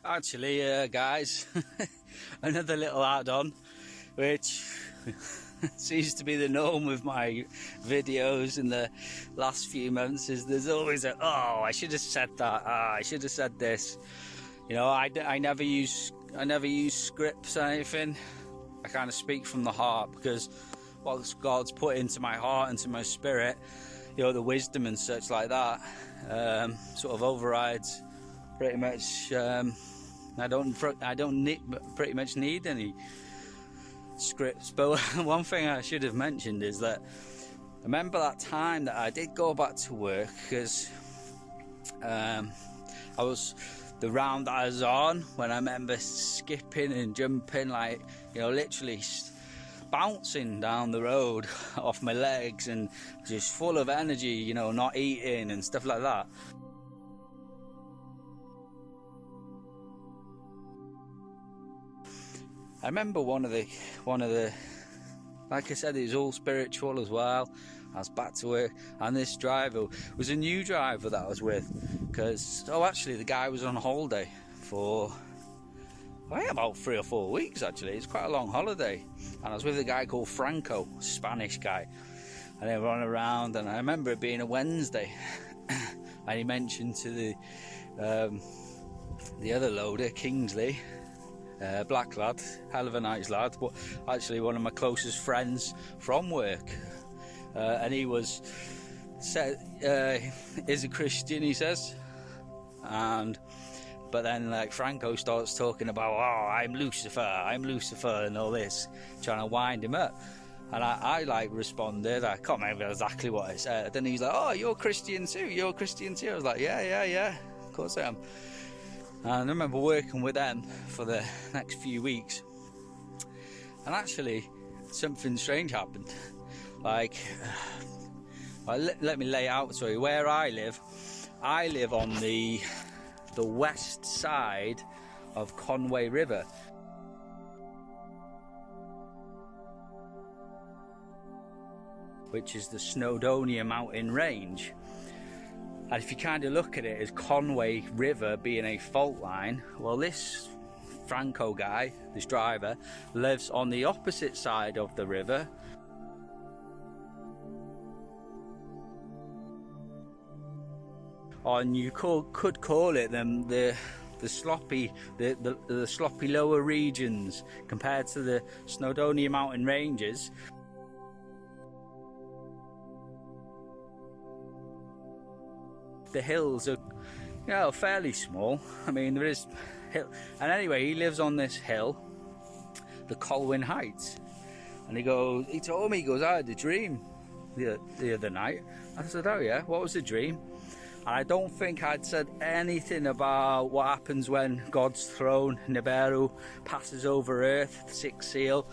Actually, guys, another little add-on, which seems to be the norm with my videos in the last few months, is there's always a, oh, I should have said that, I should have said this. You know, I never use scripts or anything. I kind of speak from the heart, because what God's put into my heart, into my spirit, you know, the wisdom and such like that, sort of overrides pretty much. I don't pretty much need any scripts. But one thing I should have mentioned is that I remember that time that I did go back to work, because the round that I was on, when I remember skipping and jumping, like, you know, literally bouncing down the road off my legs and just full of energy, you know, not eating and stuff like that. I remember one of the, like I said, it was all spiritual as well. I was back to work, and this driver was a new driver that I was with, because, actually the guy was on holiday for, I think, about 3 or 4 weeks actually. It's quite a long holiday, and I was with a guy called Franco, a Spanish guy, and they were on around, and I remember it being a Wednesday, and he mentioned to the other loader, Kingsley, black lad, hell of a nice lad, but actually one of my closest friends from work, and he is a Christian, he says, but then, like, Franco starts talking about, oh, I'm Lucifer and all this, trying to wind him up, and I like responded, I can't remember exactly what I said, then he's like, oh, you're Christian too, I was like, yeah, of course I am. And I remember working with them for the next few weeks, and actually something strange happened. Like, let me lay out to you where I live. I live on the west side of Conwy River, which is the Snowdonia Mountain range. And if you kind of look at it as Conwy River being a fault line, well, this Franco guy, this driver, lives on the opposite side of the river. And you could call it the sloppy lower regions compared to the Snowdonia Mountain ranges. The hills are, you know, fairly small. I mean, there is hill, and anyway, he lives on this hill, the Colwyn Heights, and he told me, he goes, I had a dream the other night. I said, oh yeah, what was the dream? And I don't think I'd said anything about what happens when God's throne, Nibiru, passes over Earth, the sixth seal.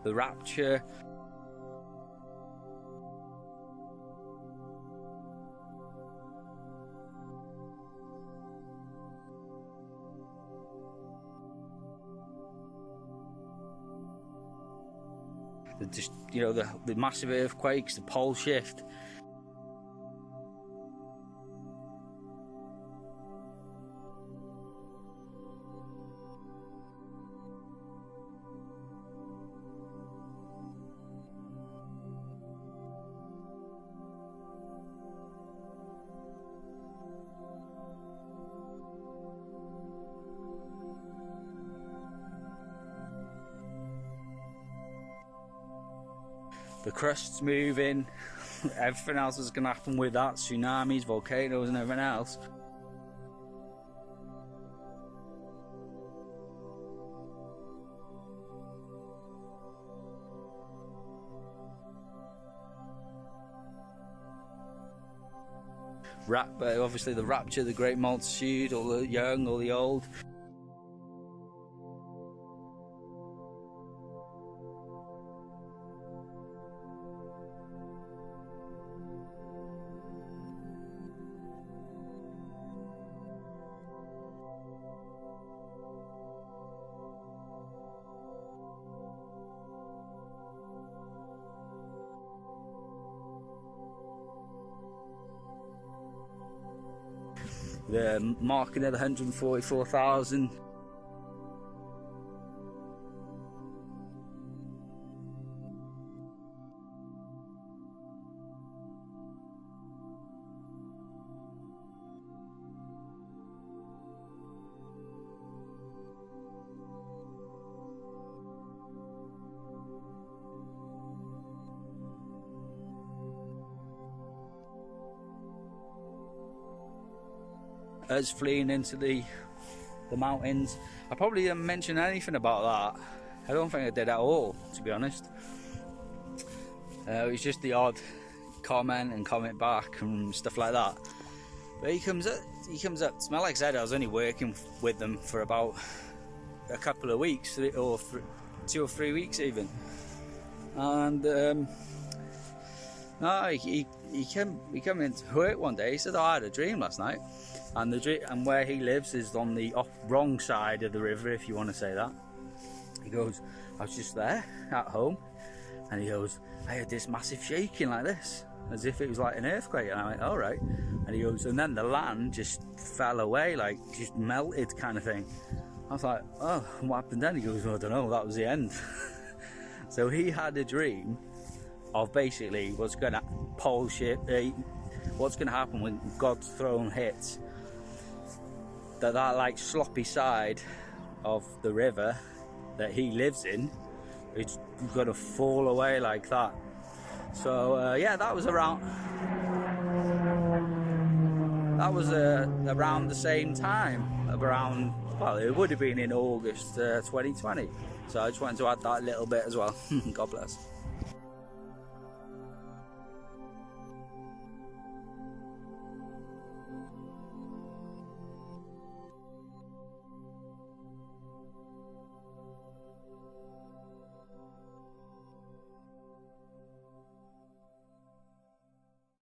The rapture. The massive earthquakes, the pole shift. The crust's moving, everything else is going to happen with that, tsunamis, volcanoes and everything else. Obviously the rapture, the great multitude, all the young, all the old. the marking of the 144,000. Us fleeing into the mountains. I probably didn't mention anything about that. I don't think I did at all, to be honest. It was just the odd comment and comment back and stuff like that. But he comes up. Smell, like I said, I was only working with them for about a couple of weeks, 2 or 3 weeks even. And no, he came into work one day. He said, "Oh, I had a dream last night." And where he lives is on the wrong side of the river, if you want to say that. He goes, "I was just there at home," and he goes, "I had this massive shaking like this, as if it was like an earthquake." And I went, "All right." And he goes, and then the land just fell away, like just melted kind of thing. I was like, "Oh, what happened then?" He goes, "Well, I don't know, that was the end." So he had a dream of basically what's going to happen when God's throne hits. That like sloppy side of the river that he lives in, it's gonna fall away like that. So yeah, that was around the same time, well, it would have been in August 2020. So I just wanted to add that little bit as well. God bless.